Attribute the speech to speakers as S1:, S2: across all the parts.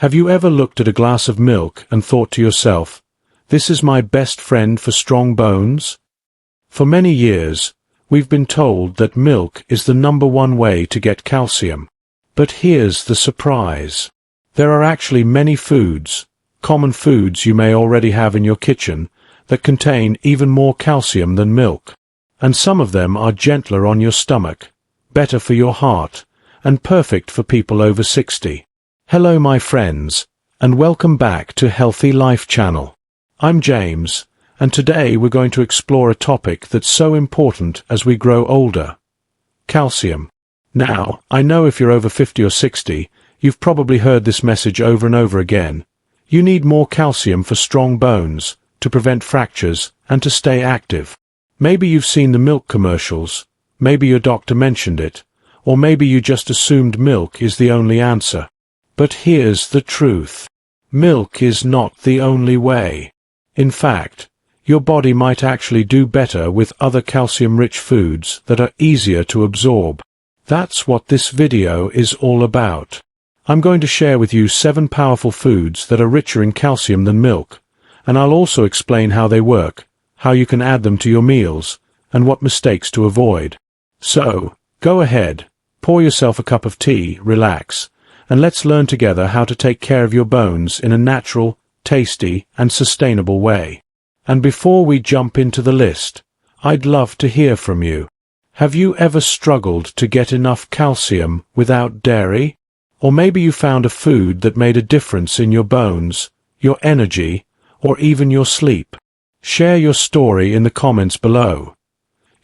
S1: Have you ever looked at a glass of milk and thought to yourself, "This is my best friend for strong bones"? For many years, we've been told that milk is the #1 way to get calcium. But here's the surprise. There are actually many foods, common foods you may already have in your kitchen, that contain even more calcium than milk. And some of them are gentler on your stomach, better for your heart, and perfect for people over 60. Hello my friends, and welcome back to Healthy Life Channel. I'm James, and today we're going to explore a topic that's so important as we grow older: calcium. Now, I know if you're over 50 or 60, you've probably heard this message over and over again. You need more calcium for strong bones, to prevent fractures, and to stay active. Maybe you've seen the milk commercials, maybe your doctor mentioned it, or maybe you just assumed milk is the only answer. But here's the truth. Milk is not the only way. In fact, your body might actually do better with other calcium-rich foods that are easier to absorb. That's what this video is all about. I'm going to share with you 7 powerful foods that are richer in calcium than milk, and I'll also explain how they work, how you can add them to your meals, and what mistakes to avoid. So, go ahead, pour yourself a cup of tea, relax, and let's learn together how to take care of your bones in a natural, tasty, and sustainable way. And before we jump into the list, I'd love to hear from you. Have you ever struggled to get enough calcium without dairy? Or maybe you found a food that made a difference in your bones, your energy, or even your sleep. Share your story in the comments below.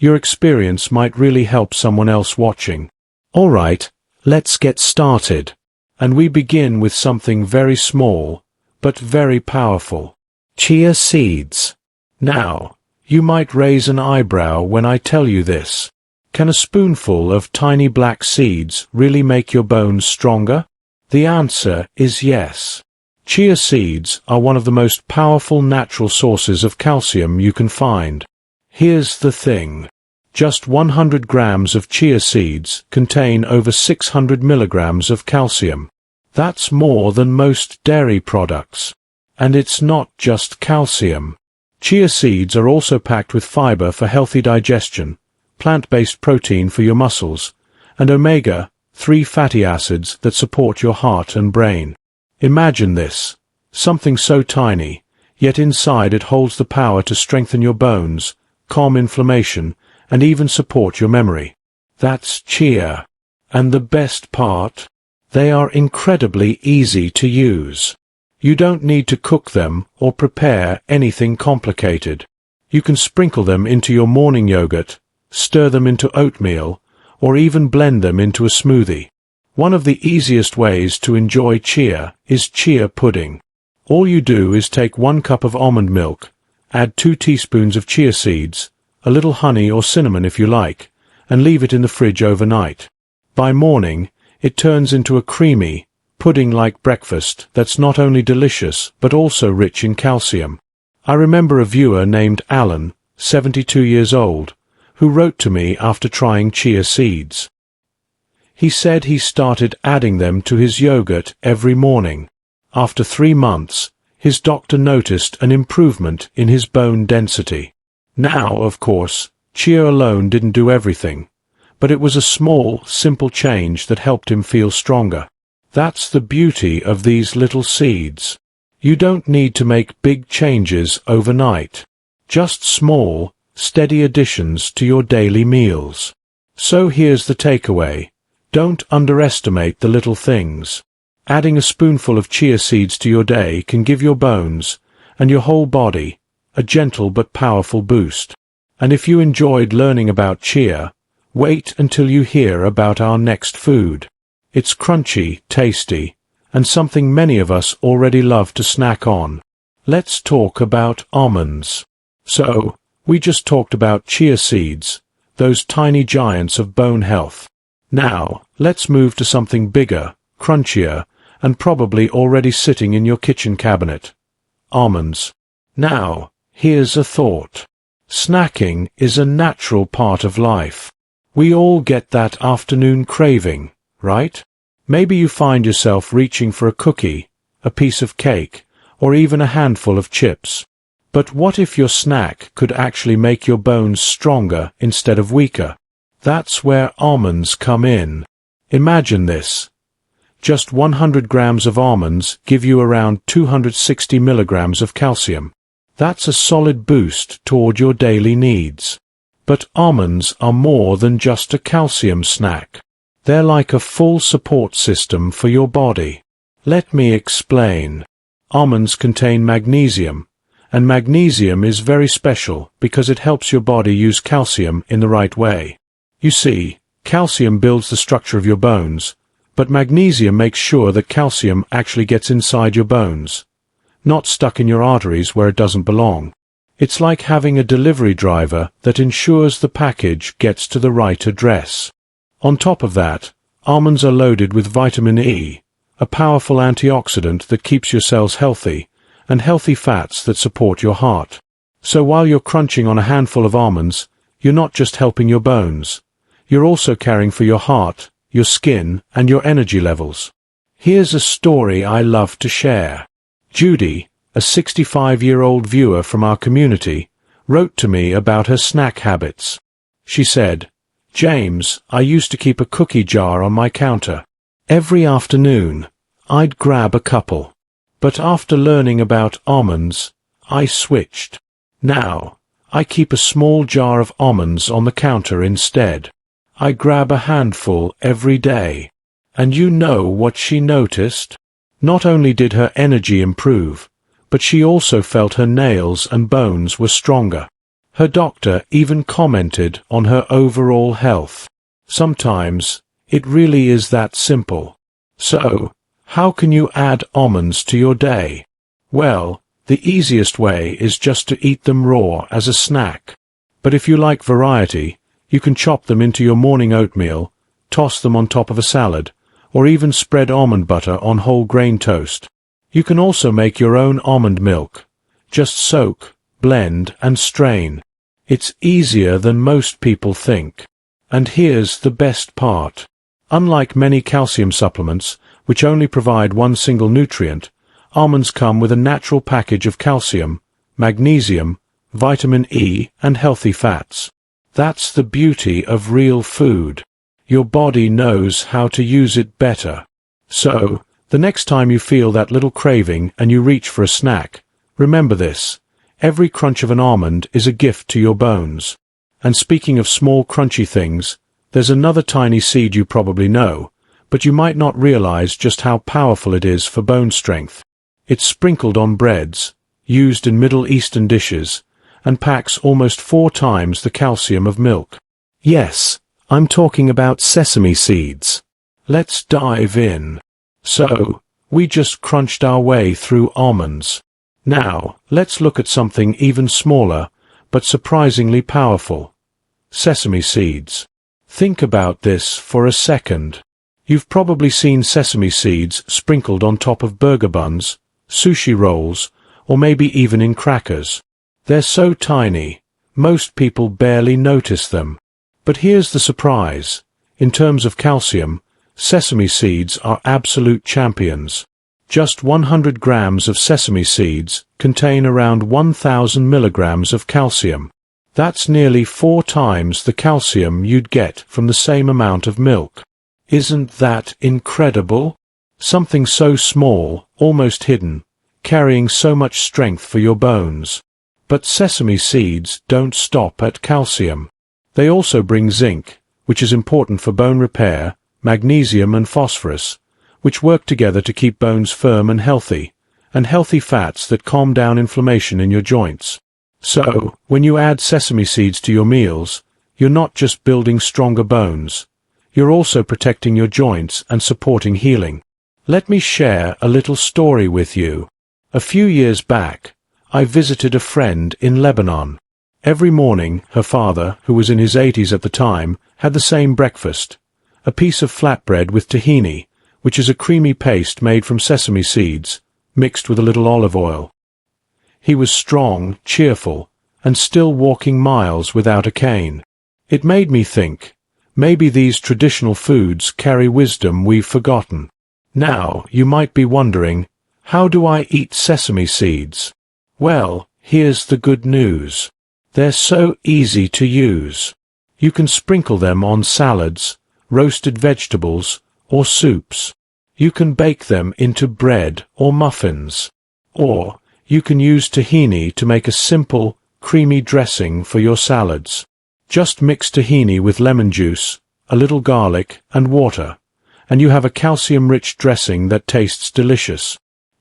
S1: Your experience might really help someone else watching. All right, let's get started. And we begin with something very small, but very powerful. Chia seeds. Now, you might raise an eyebrow when I tell you this. Can a spoonful of tiny black seeds really make your bones stronger? The answer is yes. Chia seeds are one of the most powerful natural sources of calcium you can find. Here's the thing. Just 100 grams of chia seeds contain over 600 milligrams of calcium. That's more than most dairy products. And it's not just calcium. Chia seeds are also packed with fiber for healthy digestion, plant-based protein for your muscles, and omega-3 fatty acids that support your heart and brain. Imagine this. Something so tiny, yet inside it holds the power to strengthen your bones, calm inflammation, and even support your memory. That's chia. And the best part? They are incredibly easy to use. You don't need to cook them or prepare anything complicated. You can sprinkle them into your morning yogurt, stir them into oatmeal, or even blend them into a smoothie. One of the easiest ways to enjoy chia is chia pudding. All you do is take 1 cup of almond milk, add 2 teaspoons of chia seeds, a little honey or cinnamon if you like, and leave it in the fridge overnight. By morning, it turns into a creamy, pudding-like breakfast that's not only delicious but also rich in calcium. I remember a viewer named Alan, 72 years old, who wrote to me after trying chia seeds. He said he started adding them to his yogurt every morning. After 3 months, his doctor noticed an improvement in his bone density. Now, of course, chia alone didn't do everything, but it was a small, simple change that helped him feel stronger. That's the beauty of these little seeds. You don't need to make big changes overnight. Just small, steady additions to your daily meals. So here's the takeaway. Don't underestimate the little things. Adding a spoonful of chia seeds to your day can give your bones, and your whole body, a gentle but powerful boost. And if you enjoyed learning about chia, wait until you hear about our next food. It's crunchy, tasty, and something many of us already love to snack on. Let's talk about almonds. So, we just talked about chia seeds, those tiny giants of bone health. Now, let's move to something bigger, crunchier, and probably already sitting in your kitchen cabinet. Almonds. Now, here's a thought. Snacking is a natural part of life. We all get that afternoon craving, right? Maybe you find yourself reaching for a cookie, a piece of cake, or even a handful of chips. But what if your snack could actually make your bones stronger instead of weaker? That's where almonds come in. Imagine this. Just 100 grams of almonds give you around 260 milligrams of calcium. That's a solid boost toward your daily needs. But almonds are more than just a calcium snack. They're like a full support system for your body. Let me explain. Almonds contain magnesium, and magnesium is very special because it helps your body use calcium in the right way. You see, calcium builds the structure of your bones, but magnesium makes sure that calcium actually gets inside your bones, not stuck in your arteries where it doesn't belong. It's like having a delivery driver that ensures the package gets to the right address. On top of that, almonds are loaded with vitamin E, a powerful antioxidant that keeps your cells healthy, and healthy fats that support your heart. So while you're crunching on a handful of almonds, you're not just helping your bones. You're also caring for your heart, your skin, and your energy levels. Here's a story I love to share. Judy, a 65-year-old viewer from our community, wrote to me about her snack habits. She said, "James, I used to keep a cookie jar on my counter. Every afternoon, I'd grab a couple. But after learning about almonds, I switched. Now, I keep a small jar of almonds on the counter instead. I grab a handful every day." And you know what she noticed? Not only did her energy improve, but she also felt her nails and bones were stronger. Her doctor even commented on her overall health. Sometimes, it really is that simple. So, how can you add almonds to your day? Well, the easiest way is just to eat them raw as a snack. But if you like variety, you can chop them into your morning oatmeal, toss them on top of a salad, or even spread almond butter on whole grain toast. You can also make your own almond milk. Just soak, blend, and strain. It's easier than most people think. And here's the best part. Unlike many calcium supplements, which only provide one single nutrient, almonds come with a natural package of calcium, magnesium, vitamin E, and healthy fats. That's the beauty of real food. Your body knows how to use it better. So, the next time you feel that little craving and you reach for a snack, remember this. Every crunch of an almond is a gift to your bones. And speaking of small crunchy things, there's another tiny seed you probably know, but you might not realize just how powerful it is for bone strength. It's sprinkled on breads, used in Middle Eastern dishes, and packs almost 4 times the calcium of milk. Yes, I'm talking about sesame seeds. Let's dive in. So, we just crunched our way through almonds. Now, let's look at something even smaller, but surprisingly powerful. Sesame seeds. Think about this for a second. You've probably seen sesame seeds sprinkled on top of burger buns, sushi rolls, or maybe even in crackers. They're so tiny, most people barely notice them. But here's the surprise. In terms of calcium, sesame seeds are absolute champions. Just 100 grams of sesame seeds contain around 1,000 milligrams of calcium. That's nearly 4 times the calcium you'd get from the same amount of milk. Isn't that incredible? Something so small, almost hidden, carrying so much strength for your bones. But sesame seeds don't stop at calcium. They also bring zinc, which is important for bone repair, magnesium and phosphorus, which work together to keep bones firm and healthy fats that calm down inflammation in your joints. So, when you add sesame seeds to your meals, you're not just building stronger bones. You're also protecting your joints and supporting healing. Let me share a little story with you. A few years back, I visited a friend in Lebanon. Every morning, her father, who was in his 80s at the time, had the same breakfast. A piece of flatbread with tahini, which is a creamy paste made from sesame seeds, mixed with a little olive oil. He was strong, cheerful, and still walking miles without a cane. It made me think, maybe these traditional foods carry wisdom we've forgotten. Now, you might be wondering, How do I eat sesame seeds? Well, here's the good news. They're so easy to use. You can sprinkle them on salads, roasted vegetables, or soups. You can bake them into bread or muffins. Or you can use tahini to make a simple, creamy dressing for your salads. Just mix tahini with lemon juice, a little garlic, and water, and you have a calcium-rich dressing that tastes delicious.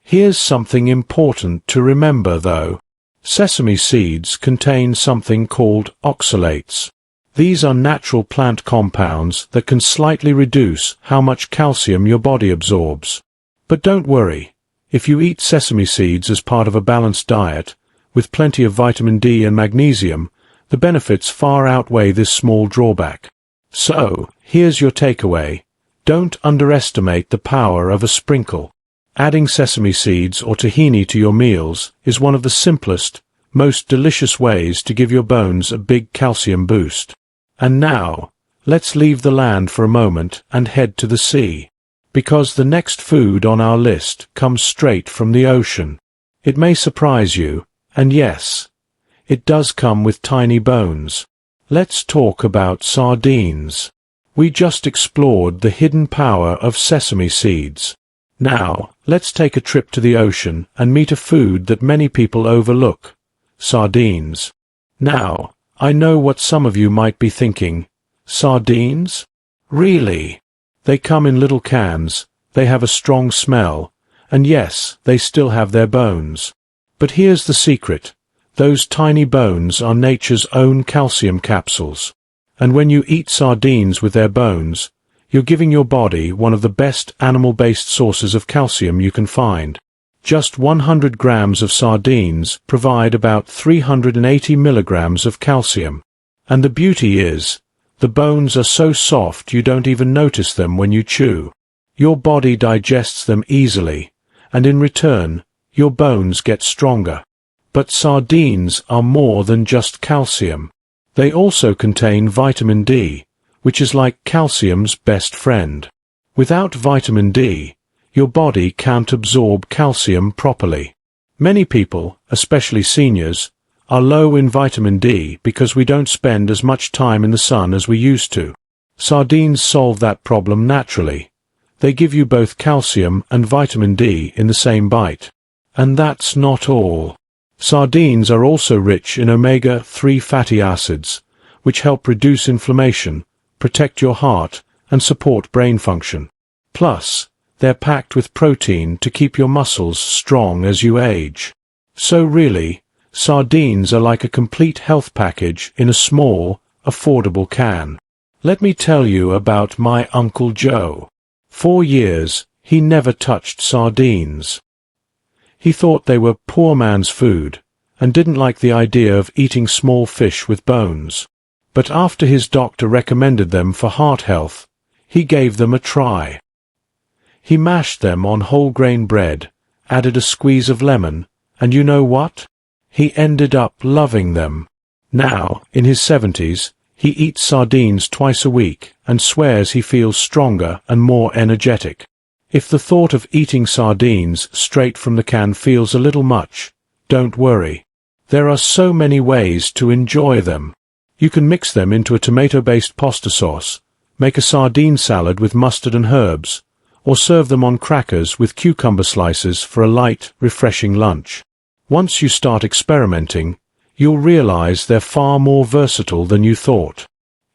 S1: Here's something important to remember, though. Sesame seeds contain something called oxalates. These are natural plant compounds that can slightly reduce how much calcium your body absorbs. But don't worry. If you eat sesame seeds as part of a balanced diet, with plenty of vitamin D and magnesium, the benefits far outweigh this small drawback. So, here's your takeaway. Don't underestimate the power of a sprinkle. Adding sesame seeds or tahini to your meals is one of the simplest, most delicious ways to give your bones a big calcium boost. And now, let's leave the land for a moment and head to the sea. Because the next food on our list comes straight from the ocean. It may surprise you, and yes, it does come with tiny bones. Let's talk about sardines. We just explored the hidden power of sesame seeds. Now, let's take a trip to the ocean and meet a food that many people overlook. Sardines. Now, I know what some of you might be thinking. Sardines? Really? They come in little cans, they have a strong smell, and yes, they still have their bones. But here's the secret. Those tiny bones are nature's own calcium capsules. And when you eat sardines with their bones, you're giving your body one of the best animal-based sources of calcium you can find. Just 100 grams of sardines provide about 380 milligrams of calcium. And the beauty is, the bones are so soft you don't even notice them when you chew. Your body digests them easily, and in return, your bones get stronger. But sardines are more than just calcium. They also contain vitamin D, which is like calcium's best friend. Without vitamin D, your body can't absorb calcium properly. Many people, especially seniors, are low in vitamin D because we don't spend as much time in the sun as we used to. Sardines solve that problem naturally. They give you both calcium and vitamin D in the same bite. And that's not all. Sardines are also rich in omega-3 fatty acids, which help reduce inflammation, protect your heart, and support brain function. Plus, they're packed with protein to keep your muscles strong as you age. So really, sardines are like a complete health package in a small, affordable can. Let me tell you about my Uncle Joe. For years, he never touched sardines. He thought they were poor man's food, and didn't like the idea of eating small fish with bones. But after his doctor recommended them for heart health, he gave them a try. He mashed them on whole grain bread, added a squeeze of lemon, and you know what? He ended up loving them. Now, in his 70s, he eats sardines twice a week and swears he feels stronger and more energetic. If the thought of eating sardines straight from the can feels a little much, don't worry. There are so many ways to enjoy them. You can mix them into a tomato-based pasta sauce, make a sardine salad with mustard and herbs, or serve them on crackers with cucumber slices for a light, refreshing lunch. Once you start experimenting, you'll realize they're far more versatile than you thought.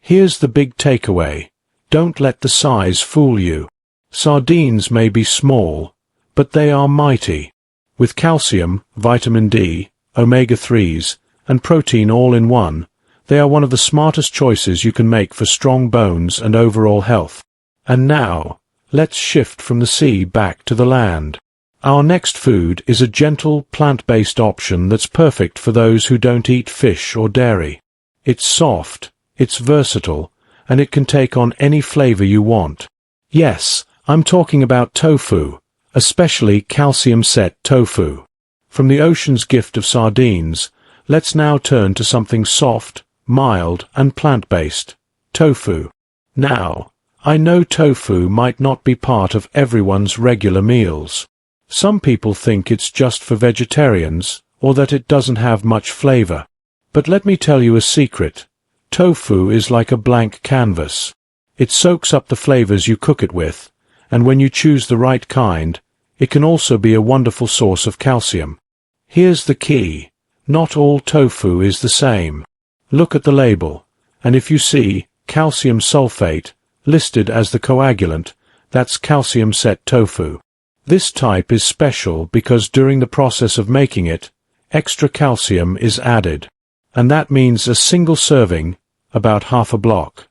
S1: Here's the big takeaway. Don't let the size fool you. Sardines may be small, but they are mighty. With calcium, vitamin D, omega-3s, and protein all in one, they are one of the smartest choices you can make for strong bones and overall health. And now, let's shift from the sea back to the land. Our next food is a gentle, plant-based option that's perfect for those who don't eat fish or dairy. It's soft, it's versatile, and it can take on any flavor you want. Yes, I'm talking about tofu, especially calcium-set tofu. From the ocean's gift of sardines, let's now turn to something soft, mild, and plant-based. Tofu. Now, I know tofu might not be part of everyone's regular meals. Some people think it's just for vegetarians, or that it doesn't have much flavor. But let me tell you a secret. Tofu is like a blank canvas. It soaks up the flavors you cook it with, and when you choose the right kind, it can also be a wonderful source of calcium. Here's the key. Not all tofu is the same. Look at the label, and if you see calcium sulfate listed as the coagulant, that's calcium-set tofu. This type is special because during the process of making it, extra calcium is added. And that means a single serving, about half a block,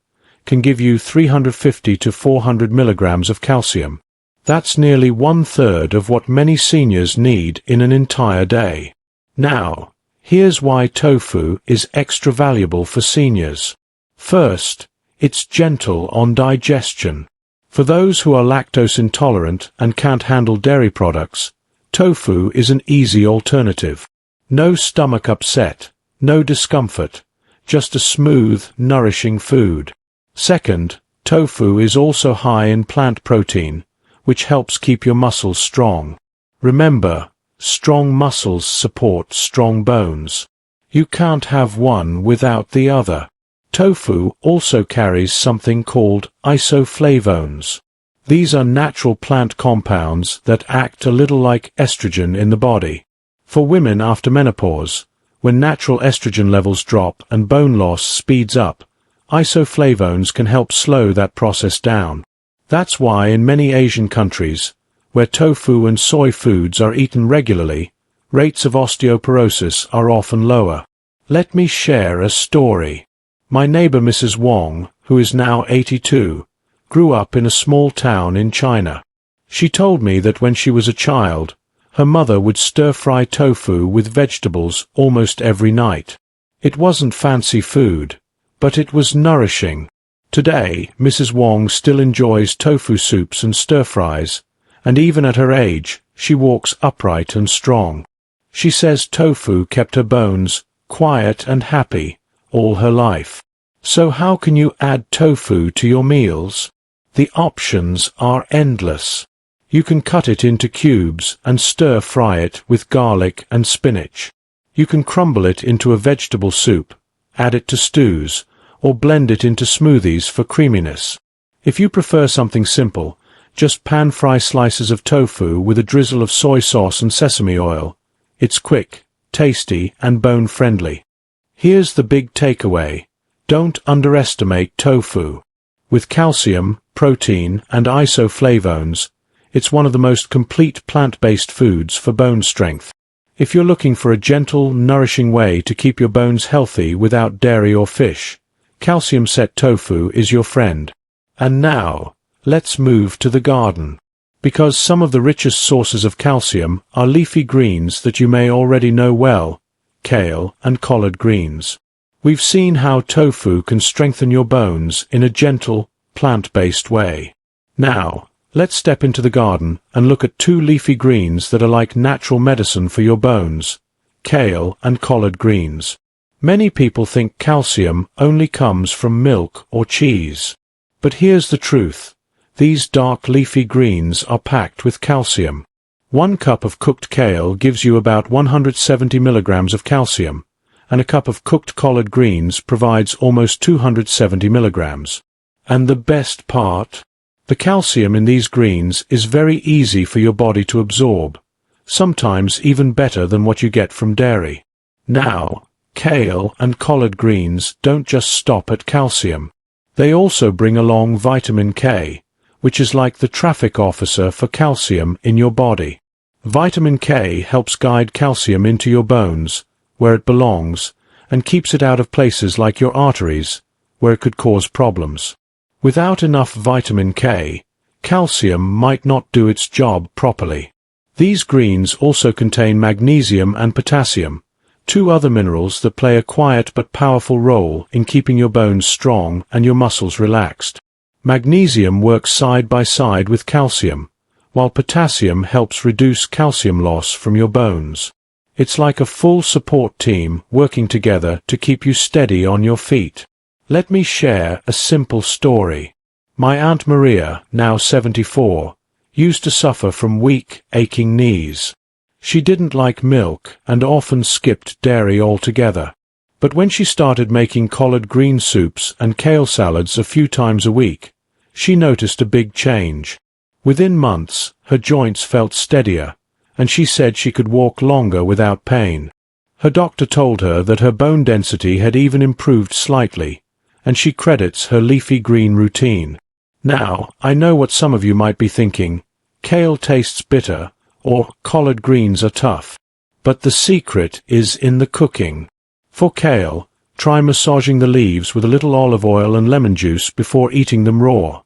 S1: can give you 350 to 400 milligrams of calcium. That's nearly 1/3 of what many seniors need in an entire day. Now, here's why tofu is extra valuable for seniors. First, it's gentle on digestion. For those who are lactose intolerant and can't handle dairy products, tofu is an easy alternative. No stomach upset, no discomfort, just a smooth, nourishing food. Second, tofu is also high in plant protein, which helps keep your muscles strong. Remember, strong muscles support strong bones. You can't have one without the other. Tofu also carries something called isoflavones. These are natural plant compounds that act a little like estrogen in the body. For women after menopause, when natural estrogen levels drop and bone loss speeds up, isoflavones can help slow that process down. That's why in many Asian countries, where tofu and soy foods are eaten regularly, rates of osteoporosis are often lower. Let me share a story. My neighbor Mrs. Wong, who is now 82, grew up in a small town in China. She told me that when she was a child, her mother would stir-fry tofu with vegetables almost every night. It wasn't fancy food, but it was nourishing. Today, Mrs. Wong still enjoys tofu soups and stir-fries, and even at her age, she walks upright and strong. She says tofu kept her bones quiet and happy all her life. So how can you add tofu to your meals? The options are endless. You can cut it into cubes and stir-fry it with garlic and spinach. You can crumble it into a vegetable soup, add it to stews, or blend it into smoothies for creaminess. If you prefer something simple, just pan-fry slices of tofu with a drizzle of soy sauce and sesame oil. It's quick, tasty, and bone-friendly. Here's the big takeaway. Don't underestimate tofu. With calcium, protein, and isoflavones, it's one of the most complete plant-based foods for bone strength. If you're looking for a gentle, nourishing way to keep your bones healthy without dairy or fish, calcium-set tofu is your friend. And now, let's move to the garden. Because some of the richest sources of calcium are leafy greens that you may already know well, kale and collard greens. We've seen how tofu can strengthen your bones in a gentle, plant-based way. Now, let's step into the garden and look at two leafy greens that are like natural medicine for your bones, kale and collard greens. Many people think calcium only comes from milk or cheese. But here's the truth. These dark leafy greens are packed with calcium. 1 cup of cooked kale gives you about 170 milligrams of calcium, and a cup of cooked collard greens provides almost 270 milligrams. And the best part? The calcium in these greens is very easy for your body to absorb, sometimes even better than what you get from dairy. Now, kale and collard greens don't just stop at calcium. They also bring along vitamin K, which is like the traffic officer for calcium in your body. Vitamin K helps guide calcium into your bones, where it belongs, and keeps it out of places like your arteries, where it could cause problems. Without enough vitamin K, calcium might not do its job properly. These greens also contain magnesium and potassium, two other minerals that play a quiet but powerful role in keeping your bones strong and your muscles relaxed. Magnesium works side by side with calcium, while potassium helps reduce calcium loss from your bones. It's like a full support team working together to keep you steady on your feet. Let me share a simple story. My Aunt Maria, now 74, used to suffer from weak, aching knees. She didn't like milk and often skipped dairy altogether. But when she started making collard green soups and kale salads a few times a week, she noticed a big change. Within months, her joints felt steadier, and she said she could walk longer without pain. Her doctor told her that her bone density had even improved slightly, and she credits her leafy green routine. Now, I know what some of you might be thinking: kale tastes bitter, or collard greens are tough. But the secret is in the cooking. For kale, try massaging the leaves with a little olive oil and lemon juice before eating them raw.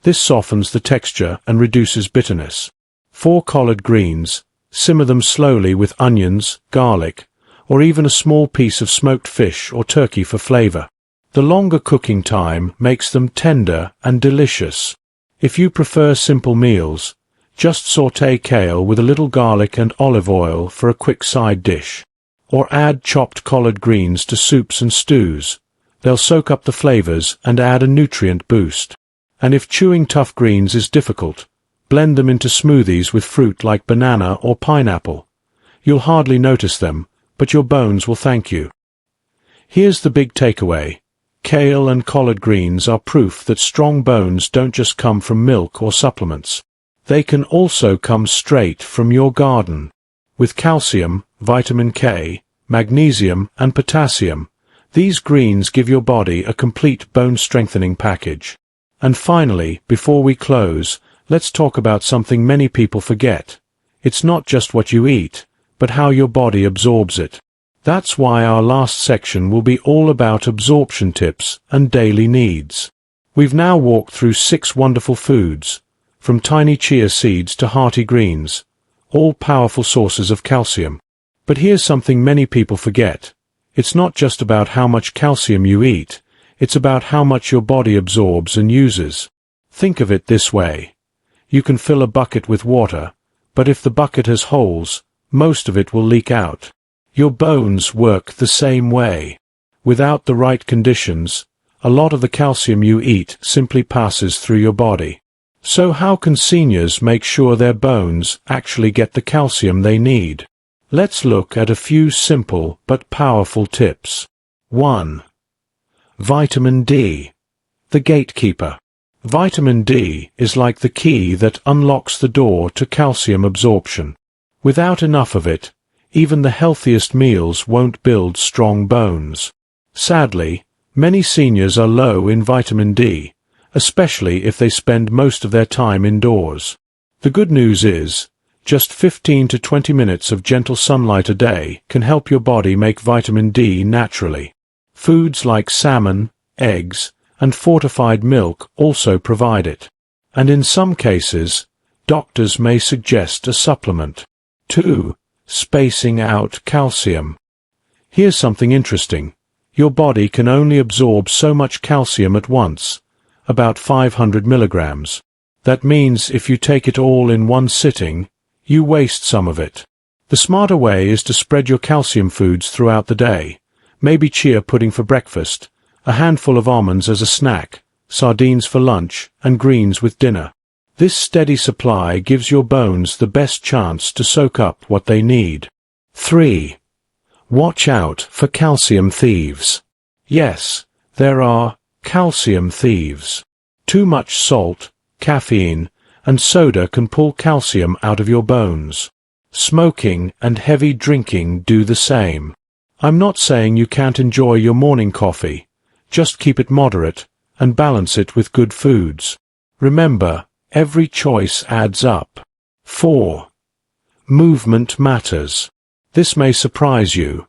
S1: This softens the texture and reduces bitterness. For collard greens, simmer them slowly with onions, garlic, or even a small piece of smoked fish or turkey for flavor. The longer cooking time makes them tender and delicious. If you prefer simple meals, just sauté kale with a little garlic and olive oil for a quick side dish. Or add chopped collard greens to soups and stews. They'll soak up the flavors and add a nutrient boost. And if chewing tough greens is difficult, blend them into smoothies with fruit like banana or pineapple. You'll hardly notice them, but your bones will thank you. Here's the big takeaway. Kale and collard greens are proof that strong bones don't just come from milk or supplements. They can also come straight from your garden. With calcium, vitamin K, magnesium, and potassium, these greens give your body a complete bone-strengthening package. And finally, before we close, let's talk about something many people forget. It's not just what you eat, but how your body absorbs it. That's why our last section will be all about absorption tips and daily needs. We've now walked through 6 wonderful foods, from tiny chia seeds to hearty greens, all powerful sources of calcium. But here's something many people forget. It's not just about how much calcium you eat, it's about how much your body absorbs and uses. Think of it this way. You can fill a bucket with water, but if the bucket has holes, most of it will leak out. Your bones work the same way. Without the right conditions, a lot of the calcium you eat simply passes through your body. So how can seniors make sure their bones actually get the calcium they need? Let's look at a few simple but powerful tips. 1. Vitamin D. The gatekeeper. Vitamin D is like the key that unlocks the door to calcium absorption. Without enough of it, even the healthiest meals won't build strong bones. Sadly, many seniors are low in vitamin D, especially if they spend most of their time indoors. The good news is, just 15 to 20 minutes of gentle sunlight a day can help your body make vitamin D naturally. Foods like salmon, eggs, and fortified milk also provide it. And in some cases, doctors may suggest a supplement. 2. Spacing out calcium. Here's something interesting. Your body can only absorb so much calcium at once, about 500 milligrams. That means if you take it all in one sitting, you waste some of it. The smarter way is to spread your calcium foods throughout the day. Maybe chia pudding for breakfast, a handful of almonds as a snack, sardines for lunch, and greens with dinner. This steady supply gives your bones the best chance to soak up what they need. 3. Watch out for calcium thieves. Yes, there are calcium thieves. Too much salt, caffeine, and soda can pull calcium out of your bones. Smoking and heavy drinking do the same. I'm not saying you can't enjoy your morning coffee. Just keep it moderate and balance it with good foods. Remember, every choice adds up. 4. Movement matters. This may surprise you,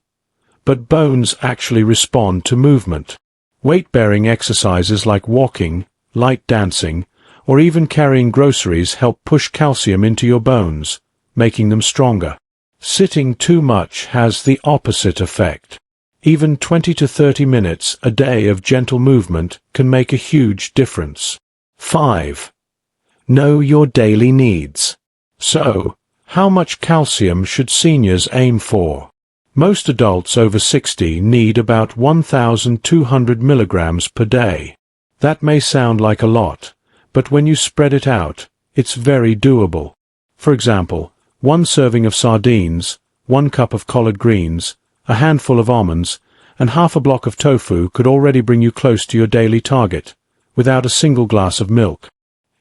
S1: but bones actually respond to movement. Weight-bearing exercises like walking, light dancing, or even carrying groceries help push calcium into your bones, making them stronger. Sitting too much has the opposite effect. Even 20 to 30 minutes a day of gentle movement can make a huge difference. 5. Know your daily needs. So, how much calcium should seniors aim for? Most adults over 60 need about 1,200 milligrams per day. That may sound like a lot, but when you spread it out, it's very doable. For example, 1 serving of sardines, 1 cup of collard greens, a handful of almonds, and half a block of tofu could already bring you close to your daily target, without a single glass of milk.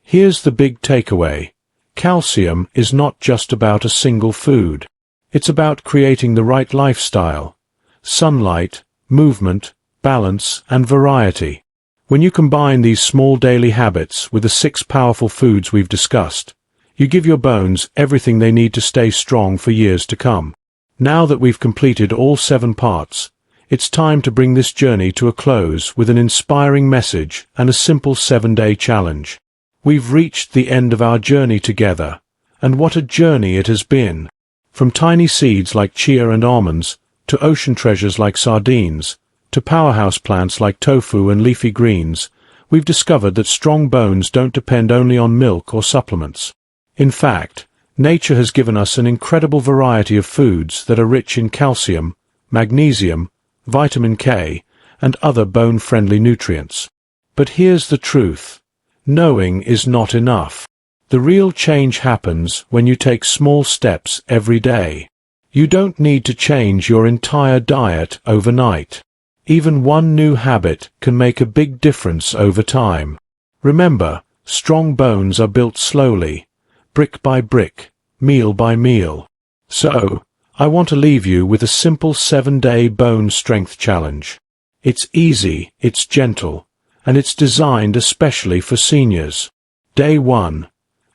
S1: Here's the big takeaway. Calcium is not just about a single food. It's about creating the right lifestyle. Sunlight, movement, balance, and variety. When you combine these small daily habits with the 6 powerful foods we've discussed, you give your bones everything they need to stay strong for years to come. Now that we've completed all 7 parts, it's time to bring this journey to a close with an inspiring message and a simple 7-day challenge. We've reached the end of our journey together, and what a journey it has been. From tiny seeds like chia and almonds, to ocean treasures like sardines, to powerhouse plants like tofu and leafy greens, we've discovered that strong bones don't depend only on milk or supplements. In fact, nature has given us an incredible variety of foods that are rich in calcium, magnesium, vitamin K, and other bone-friendly nutrients. But here's the truth. Knowing is not enough. The real change happens when you take small steps every day. You don't need to change your entire diet overnight. Even one new habit can make a big difference over time. Remember, strong bones are built slowly, brick by brick, meal by meal. So, I want to leave you with a simple 7-day bone strength challenge. It's easy, it's gentle, and it's designed especially for seniors. Day 1.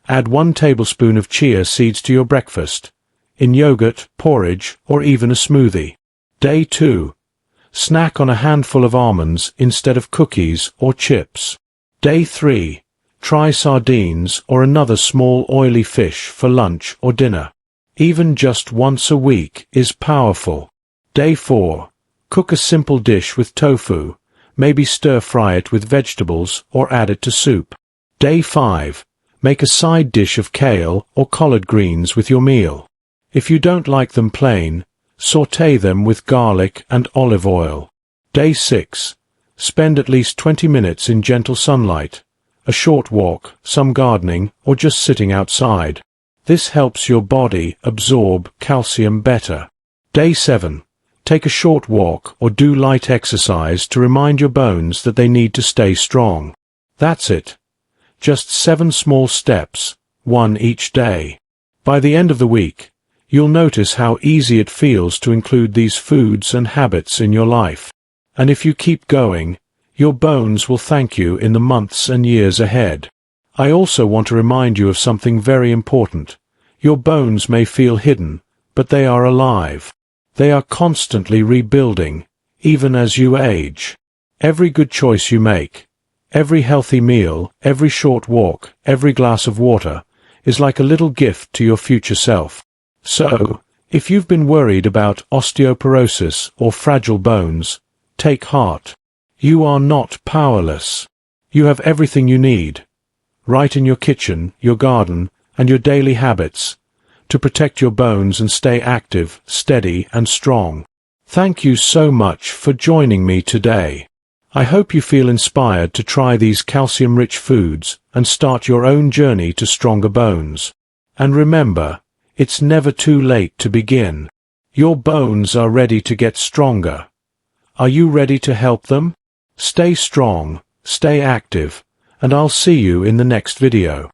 S1: Add 1 tablespoon of chia seeds to your breakfast, in yogurt, porridge, or even a smoothie. Day 2. Snack on a handful of almonds instead of cookies or chips. Day 3. Try sardines or another small oily fish for lunch or dinner. Even just once a week is powerful. Day 4. Cook a simple dish with tofu. Maybe stir-fry it with vegetables or add it to soup. Day 5. Make a side dish of kale or collard greens with your meal. If you don't like them plain, sauté them with garlic and olive oil. Day 6. Spend at least 20 minutes in gentle sunlight, a short walk, some gardening, or just sitting outside. This helps your body absorb calcium better. Day 7. Take a short walk or do light exercise to remind your bones that they need to stay strong. That's it. Just 7 small steps, 1 each day. By the end of the week, you'll notice how easy it feels to include these foods and habits in your life. And if you keep going, your bones will thank you in the months and years ahead. I also want to remind you of something very important. Your bones may feel hidden, but they are alive. They are constantly rebuilding, even as you age. Every good choice you make, every healthy meal, every short walk, every glass of water, is like a little gift to your future self. So, if you've been worried about osteoporosis or fragile bones, take heart. You are not powerless. You have everything you need, right in your kitchen, your garden, and your daily habits, to protect your bones and stay active, steady, and strong. Thank you so much for joining me today. I hope you feel inspired to try these calcium-rich foods and start your own journey to stronger bones. And remember, it's never too late to begin. Your bones are ready to get stronger. Are you ready to help them? Stay strong, stay active, and I'll see you in the next video.